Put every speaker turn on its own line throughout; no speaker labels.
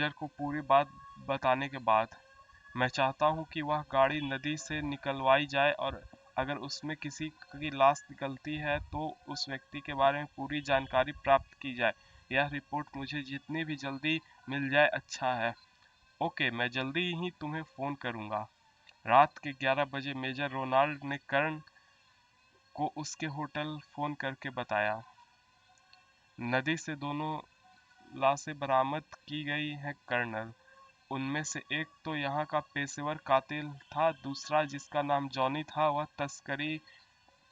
Manager को पूरी बात बताने के बाद मैं चाहता हूँ कि वह गाड़ी नदी से निकलवाई जाए और अगर उसमें किसी की लाश निकलती है तो उस व्यक्ति के बारे में पूरी जानकारी प्राप्त की जाए। यह रिपोर्ट मुझे जितनी भी जल्दी मिल जाए अच्छा है। ओके, मैं जल्दी ही तुम्हें फ़ोन करूँगा। रात के 11 बजे मेजर रोनाल्ड ने कर्ण को उसके होटल फ़ोन करके बताया। नदी से दोनों लाशें बरामद की गई हैं कर्नल। उनमें से एक तो यहाँ का पेशेवर कातिल था, दूसरा जिसका नाम जॉनी था वह तस्करी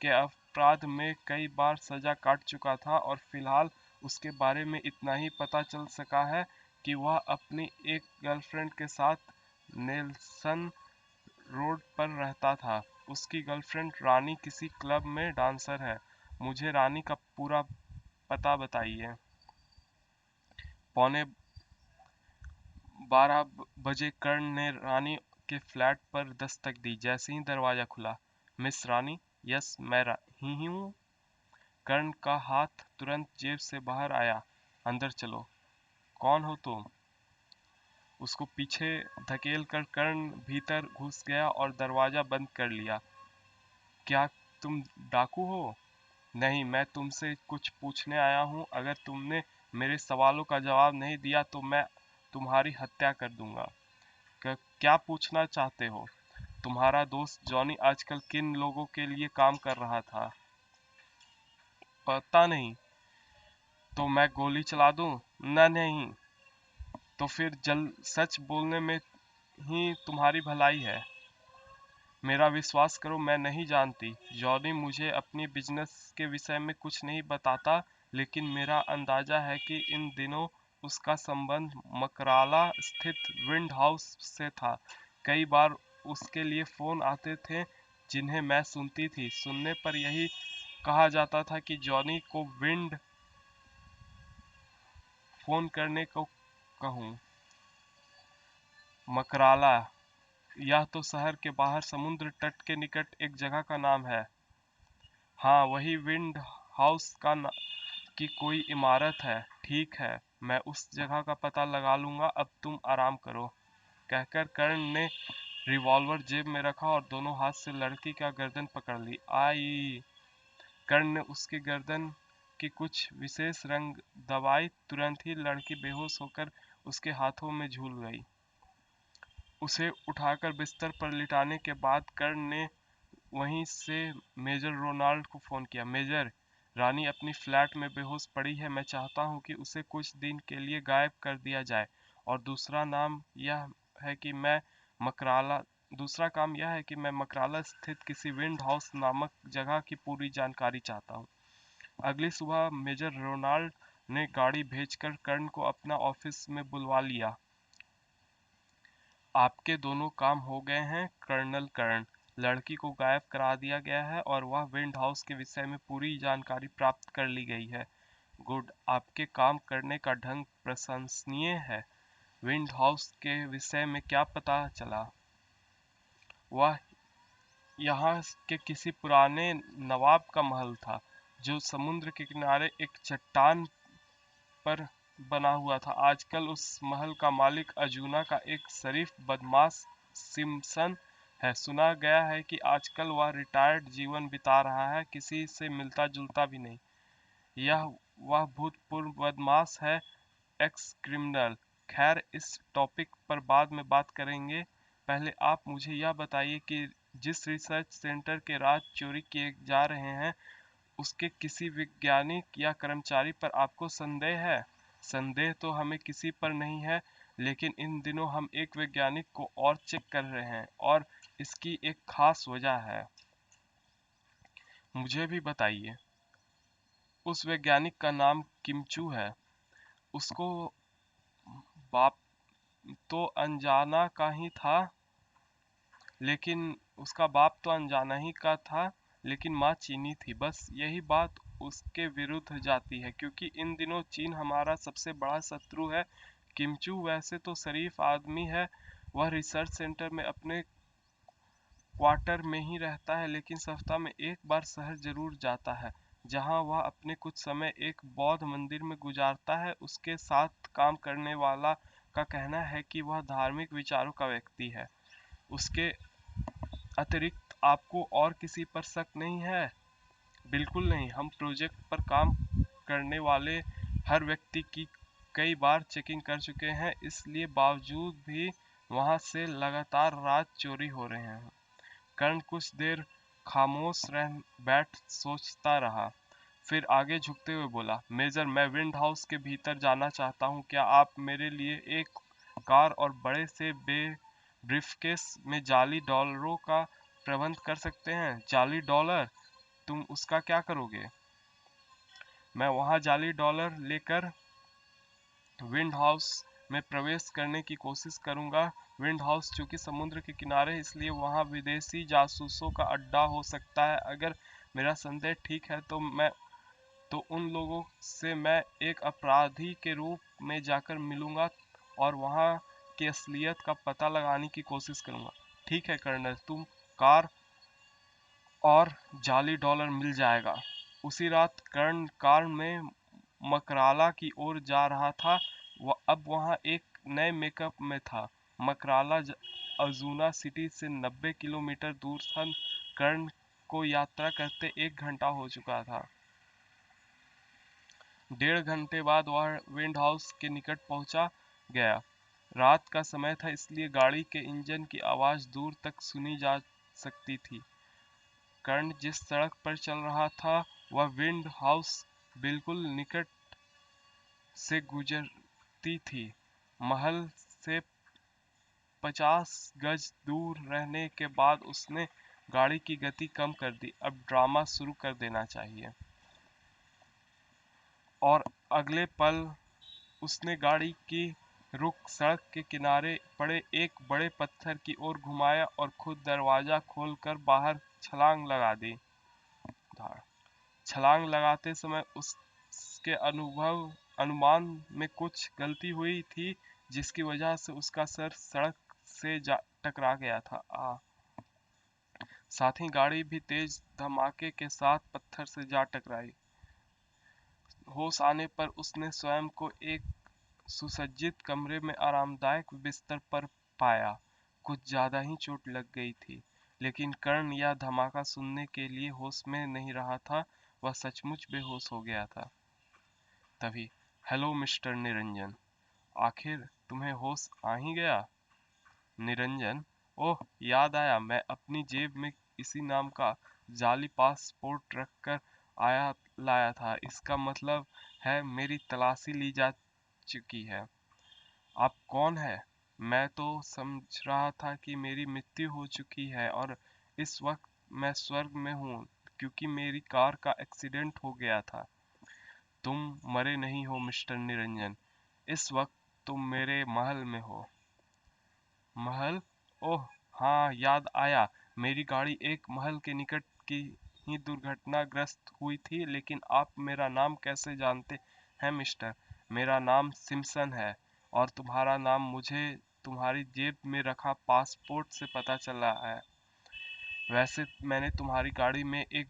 के अपराध में कई बार सजा काट चुका था और फिलहाल उसके बारे में इतना ही पता चल सका है कि वह अपनी एक गर्लफ्रेंड के साथ नेल्सन रोड पर रहता था। उसकी गर्लफ्रेंड रानी किसी क्लब में डांसर है। मुझे रानी का पूरा पता बताइए। पौने 12 बजे कर्ण ने रानी के फ्लैट पर दस्तक दी। जैसे ही दरवाजा खुला, मिस रानी। यस, मैं ही हूँ। कर्ण का हाथ तुरंत जेब से बाहर आया। अंदर चलो। कौन हो तुम? उसको पीछे धकेल कर कर्ण भीतर घुस गया और दरवाजा बंद कर लिया। क्या तुम डाकू हो? नहीं, मैं तुमसे कुछ पूछने आया हूँ। अगर तुमने मेरे सवालों का जवाब नहीं दिया तो मैं तुम्हारी हत्या कर दूंगा। क्या पूछना चाहते हो? तुम्हारा दोस्त जॉनी आजकल किन लोगों के लिए काम कर रहा था? पता नहीं। तो मैं गोली चला दूं? नहीं। तो फिर सच बोलने में ही तुम्हारी भलाई है। मेरा विश्वास करो, मैं नहीं जानती। जॉनी मुझे अपनी बिजनेस के विषय में कुछ नहीं बताता, लेकिन मेरा अंदाजा है कि इन दिनों उसका संबंध मकराला स्थित विंड हाउस से था। कई बार उसके लिए फोन आते थे जिन्हें मैं सुनती थी। सुनने पर यही कहा जाता था कि जॉनी को विंड फोन करने को कहूँ। मकराला, यह तो शहर के बाहर समुद्र तट के निकट एक जगह का नाम है। हाँ, वही विंड हाउस की कोई इमारत है। ठीक है, मैं उस जगह का पता लगा लूंगा। अब तुम आराम करो, कहकर कर्ण ने रिवॉल्वर जेब में रखा और दोनों हाथ से लड़की का गर्दन पकड़ ली। आई। कर्ण ने उसकी गर्दन की कुछ विशेष रंग दबाई। तुरंत ही लड़की बेहोश होकर उसके हाथों में झूल गई। उसे उठाकर बिस्तर पर लिटाने के बाद कर्ण ने वहीं से मेजर रोनाल्ड को फ़ोन किया। मेजर, रानी अपनी फ्लैट में बेहोश पड़ी है। मैं चाहता हूं कि उसे कुछ दिन के लिए गायब कर दिया जाए। और मकराला दूसरा काम यह है कि मैं मकराला स्थित किसी विंड हाउस नामक जगह की पूरी जानकारी चाहता हूं। अगली सुबह मेजर रोनाल्ड ने गाड़ी भेजकर कर्ण को अपना ऑफिस में बुलवा लिया। आपके दोनों काम हो गए हैं कर्नल कर्ण। लड़की को गायब करा दिया गया है और वह विंड हाउस के विषय में पूरी जानकारी प्राप्त कर ली गई है। गुड, आपके काम करने का ढंग प्रशंसनीय है। विंड हाउस के विषय में क्या पता चला? वह यहाँ के किसी पुराने नवाब का महल था जो समुद्र के किनारे एक चट्टान पर बना हुआ था। आजकल उस महल का मालिक अजूना का एक शरीफ बदमाश सिम्पसन है। सुना गया है कि आजकल वह रिटायर्ड जीवन बिता रहा है, किसी से मिलता जुलता भी नहीं। यह वह भूतपूर्व बदमाश है, एक्स क्रिमिनल। खैर, इस टॉपिक पर बाद में बात करेंगे। पहले आप मुझे यह बताइए कि जिस रिसर्च सेंटर के राज चोरी किए जा रहे हैं उसके किसी वैज्ञानिक या कर्मचारी पर आपको संदेह है? संदेह तो हमें किसी पर नहीं है, लेकिन इन दिनों हम एक वैज्ञानिक को और चेक कर रहे हैं और इसकी एक खास वजह है। मुझे भी बताइए। उस वैज्ञानिक का नाम किमचू है। उसको बाप तो अनजाना का ही था, लेकिन उसका बाप तो अनजाना ही का था, लेकिन माँ चीनी थी। बस यही बात उसके विरुद्ध जाती है, क्योंकि इन दिनों चीन हमारा सबसे बड़ा शत्रु है। किमचू वैसे तो शरीफ आदमी है। वह रिसर्च सेंटर में अपने क्वार्टर में ही रहता है, लेकिन सप्ताह में एक बार शहर जरूर जाता है, जहां वह अपने कुछ समय एक बौद्ध मंदिर में गुजारता है। उसके साथ काम करने वाला का कहना है कि वह धार्मिक विचारों का व्यक्ति है। उसके अतिरिक्त आपको और किसी पर शक नहीं है? बिल्कुल नहीं। हम प्रोजेक्ट पर काम करने वाले हर व्यक्ति की कई बार चेकिंग कर चुके हैं, इसलिए बावजूद भी वहां से लगातार राज चोरी हो रहे हैं। कर्ण कुछ देर खामोश रह बैठ सोचता रहा, फिर आगे झुकते हुए बोला, मेजर, मैं विंड हाउस के भीतर जाना चाहता हूँ। क्या आप मेरे लिए एक कार और बड़े से ब्रीफकेस में जाली डॉलरों का प्रबंध कर सकते हैं? जाली डॉलर? तुम उसका क्या करोगे? मैं वहां जाली डॉलर लेकर विंड हाउस में प्रवेश करने की कोशिश करूंगा। विंड हाउस चूंकि समुद्र के किनारे है, इसलिए वहां विदेशी जासूसों का अड्डा हो सकता है। अगर मेरा संदेह ठीक है तो उन लोगों से मैं एक अपराधी के रूप में जाकर मिलूंगा और वहां की असलियत का पता लगाने की कोशिश करूंगा। ठीक है कर्नल, तुम कार और जाली डॉलर मिल जाएगा। उसी रात कर्ण कार में मकराला की ओर जा रहा था। अब वहां एक नए मेकअप में था। मकराला अजूना सिटी से 90 किलोमीटर दूर था। कर्ण को यात्रा करते 1 घंटा हो चुका था। 1.5 घंटे बाद वह विंड हाउस के निकट पहुंचा गया। रात का समय था, इसलिए गाड़ी के इंजन की आवाज दूर तक सुनी जा सकती थी। कर्ण जिस सड़क पर चल रहा था वह विंड हाउस बिल्कुल निकट से गुजरती थी। महल से 50 गज दूर रहने के बाद उसने गाड़ी की गति कम कर दी। अब ड्रामा शुरू कर देना चाहिए। और अगले पल उसने गाड़ी की रुख सड़क के किनारे पड़े एक बड़े पत्थर की ओर घुमाया और खुद दरवाजा खोलकर बाहर छलांग लगा दी। छलांग लगाते समय उसके अनुमान में कुछ गलती हुई थी, जिसकी वजह से उसका सर सड़क से टकरा गया था। साथ ही गाड़ी भी तेज धमाके के साथ पत्थर से जा टकराई। होश आने पर उसने स्वयं को एक सुसज्जित कमरे में आरामदायक बिस्तर पर पाया। कुछ ज्यादा ही चोट लग गई थी, लेकिन कर्ण यह धमाका सुनने के लिए होश में नहीं रहा था। वह सचमुच बेहोश हो गया था। तभी, हेलो मिस्टर निरंजन, आखिर तुम्हें होश आ ही गया। निरंजन, ओह याद आया, मैं अपनी जेब में इसी नाम का जाली पासपोर्ट रखकर लाया था। इसका मतलब है मेरी तलाशी ली जा चुकी है। आप कौन है? मैं तो समझ रहा था कि मेरी मृत्यु हो चुकी है और इस वक्त मैं स्वर्ग में हूँ, क्योंकि मेरी कार का एक्सीडेंट हो गया था। तुम मरे नहीं हो मिस्टर निरंजन। इस वक्त तुम मेरे महल में हो। महल? ओह हाँ, याद आया। मेरी गाड़ी एक महल के निकट की ही दुर्घटनाग्रस्त हुई थी। लेकिन आप मेरा नाम कैसे जानते हैं मिस्टर? मेरा नाम सिम्पसन है और तुम्हारा नाम मुझे तुम्हारी जेब में रखा पासपोर्ट से पता चला है। वैसे मैंने तुम्हारी गाड़ी में एक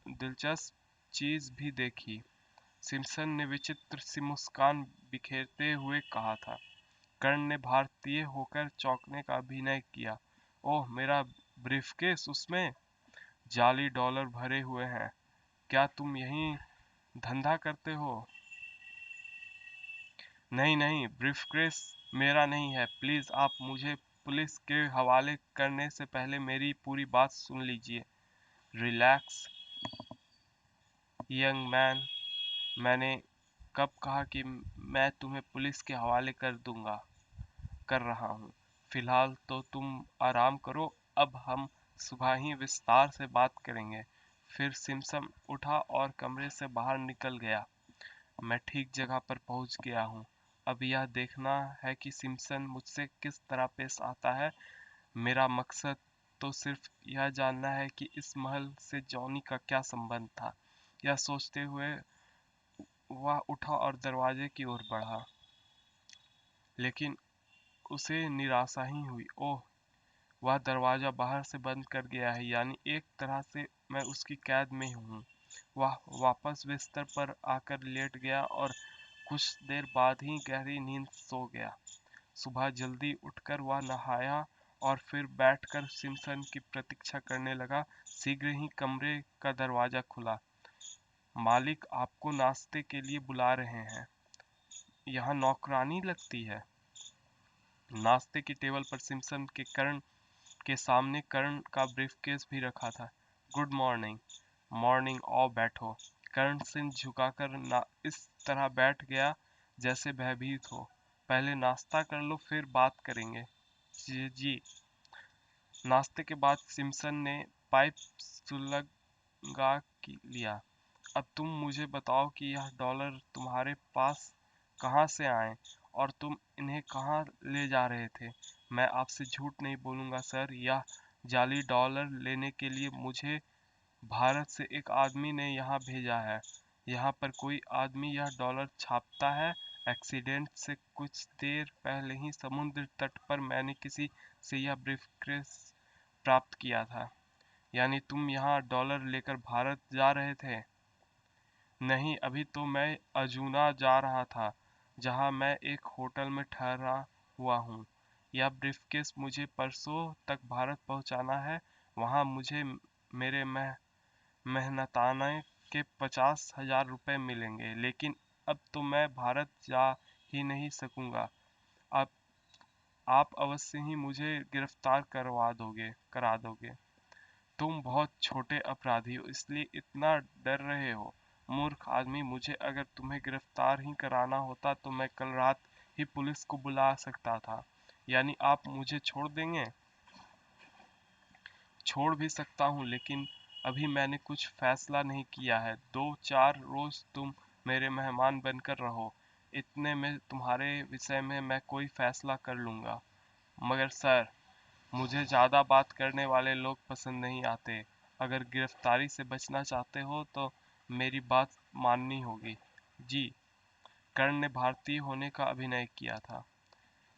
दिलचस्प चीज भी देखी। सिम्पसन ने विचित्र सी मुस्कान बिखेरते हुए कहा था। कर्ण ने भारतीय होकर चौंकने का अभिनय किया। ओह, मेरा ब्रीफकेस, उसमें जाली डॉलर भरे हुए हैं। क्या तुम यहीं धंधा करते हो? नहीं नहीं, ब्रीफकेस मेरा नहीं है। प्लीज आप मुझे पुलिस के हवाले करने से पहले मेरी पूरी बात सुन लीजिए। रिलैक्स यंग मैन, मैंने कब कहा कि मैं तुम्हें पुलिस के हवाले कर रहा हूँ। फिलहाल तो तुम आराम करो, अब हम सुबह ही विस्तार से बात करेंगे। फिर सिमसम उठा और कमरे से बाहर निकल गया। मैं ठीक जगह पर पहुंच गया हूँ। अब यह देखना है कि सिम्पसन मुझसे किस तरह पेश आता है। मेरा मकसद तो सिर्फ यह जानना है कि इस महल से जॉनी का क्या संबंध था। यह सोचते हुए वह उठा और दरवाजे की ओर बढ़ा, लेकिन उसे निराशा ही हुई। ओह, वह दरवाजा बाहर से बंद कर गया है, यानी एक तरह से मैं उसकी कैद में हूँ। वह वापस बिस्तर पर आकर लेट गया और कुछ देर बाद ही गहरी नींद सो गया। सुबह जल्दी उठकर वह नहाया और फिर बैठकर सिम्पसन की प्रतीक्षा करने लगा। शीघ्र ही कमरे का दरवाजा खुला। मालिक आपको नाश्ते के लिए बुला रहे हैं। यहाँ नौकरानी लगती है। नाश्ते की टेबल पर सिम्पसन के कर्ण के सामने कर्ण का ब्रीफकेस भी रखा था। Good morning. मॉर्निंग, आओ बैठो। कर्ण सिर झुकाकर इस तरह बैठ गया जैसे भयभीत हो। पहले नाश्ता कर लो, फिर बात करेंगे। जी जी। नाश्ते के बाद सिम्पसन ने पाइप सुलगा लिया। अब तुम मुझे बताओ कि यह डॉलर तुम्हारे पास कहाँ से आए और तुम इन्हें कहाँ ले जा रहे थे। मैं आपसे झूठ नहीं बोलूँगा सर, यह जाली डॉलर लेने के लिए मुझे भारत से एक आदमी ने यहाँ भेजा है। यहाँ पर कोई आदमी यह डॉलर छापता है। एक्सीडेंट से कुछ देर पहले ही समुद्र तट पर मैंने किसी से यह ब्रीफकेस प्राप्त किया था। यानी तुम यहाँ डॉलर लेकर भारत जा रहे थे? नहीं, अभी तो मैं अजूना जा रहा था, जहाँ मैं एक होटल में ठहरा हुआ हूँ। यह ब्रीफकेस मुझे परसों तक भारत पहुँचाना है। वहाँ मुझे मेरे मेहनताने के 50,000 रुपये मिलेंगे। लेकिन अब तो मैं भारत जा ही नहीं सकूँगा। अब आप अवश्य ही मुझे गिरफ्तार करा दोगे। तुम बहुत छोटे अपराधी हो, इसलिए इतना डर रहे हो। मूर्ख आदमी, मुझे अगर तुम्हें गिरफ्तार ही कराना होता तो मैं कल रात ही पुलिस को बुला सकता था। यानी आप मुझे छोड़ देंगे? छोड़ भी सकता हूँ, लेकिन अभी मैंने कुछ फैसला नहीं किया है। 2-4 रोज तुम मेरे मेहमान बनकर रहो। इतने में तुम्हारे विषय में मैं कोई फैसला कर लूँगा। मगर सर, मुझे ज़्यादा बात करने वाले लोग पसंद नहीं आते। अगर गिरफ्तारी से बचना चाहते हो तो मेरी बात माननी होगी। जी। कर्ण ने भारतीय होने का अभिनय किया था।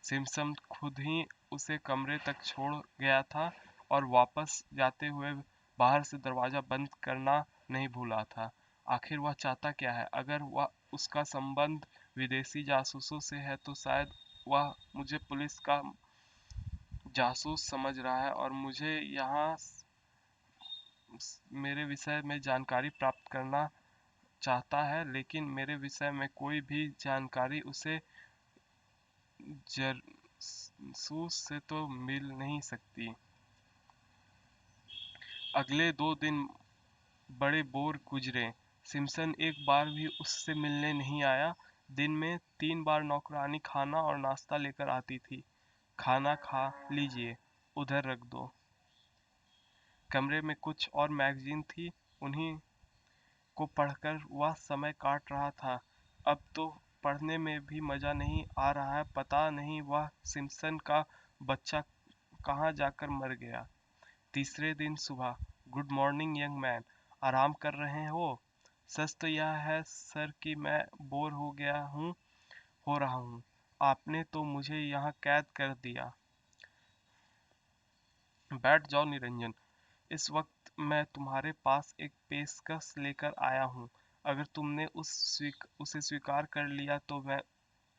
सिम्पसन खुद ही उसे कमरे तक छोड़ गया था और वापस जाते हुए बाहर से दरवाज़ा बंद करना नहीं भूला था। आखिर वह चाहता क्या है? अगर वह उसका संबंध विदेशी जासूसों से है तो शायद वह मुझे पुलिस का जासूस समझ रहा है और मुझे यहाँ मेरे विषय में जानकारी प्राप्त करना चाहता है, लेकिन मेरे विषय में कोई भी जानकारी उसे जासूस से तो मिल नहीं सकती। अगले 2 दिन बड़े बोर गुजरे। सिम्पसन एक बार भी उससे मिलने नहीं आया। दिन में 3 बार नौकरानी खाना और नाश्ता लेकर आती थी। खाना खा लीजिए, उधर रख दो। कमरे में कुछ और मैगजीन थी, उन्हीं को पढ़कर वह समय काट रहा था। अब तो पढ़ने में भी मज़ा नहीं आ रहा है। पता नहीं वह सिम्पसन का बच्चा कहाँ जाकर मर गया। तीसरे दिन सुबह। गुड मॉर्निंग यंग मैन, आराम कर रहे हो? सच तो यह है सर कि मैं बोर हो रहा हूँ। आपने तो मुझे यहाँ कैद कर दिया। बैठ जाओ निरंजन। इस वक्त मैं तुम्हारे पास एक पेशकश लेकर आया हूँ। अगर तुमने उसे स्वीकार कर लिया तो मैं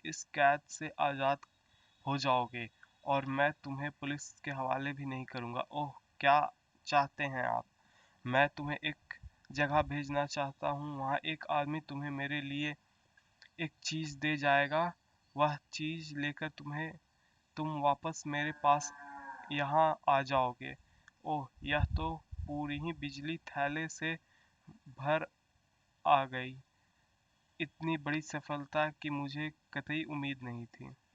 इस कैद से आज़ाद हो जाओगे और मैं तुम्हें पुलिस के हवाले भी नहीं करूँगा। ओह, क्या चाहते हैं आप? मैं तुम्हें एक जगह भेजना चाहता हूँ। वहाँ एक आदमी तुम्हें मेरे लिए एक चीज़ दे जाएगा। वह चीज़ लेकर तुम वापस मेरे पास यहाँ आ जाओगे। ओह, यह तो पूरी ही बिजली थैले से भर आ गई। इतनी बड़ी सफलता की मुझे कतई उम्मीद नहीं थी।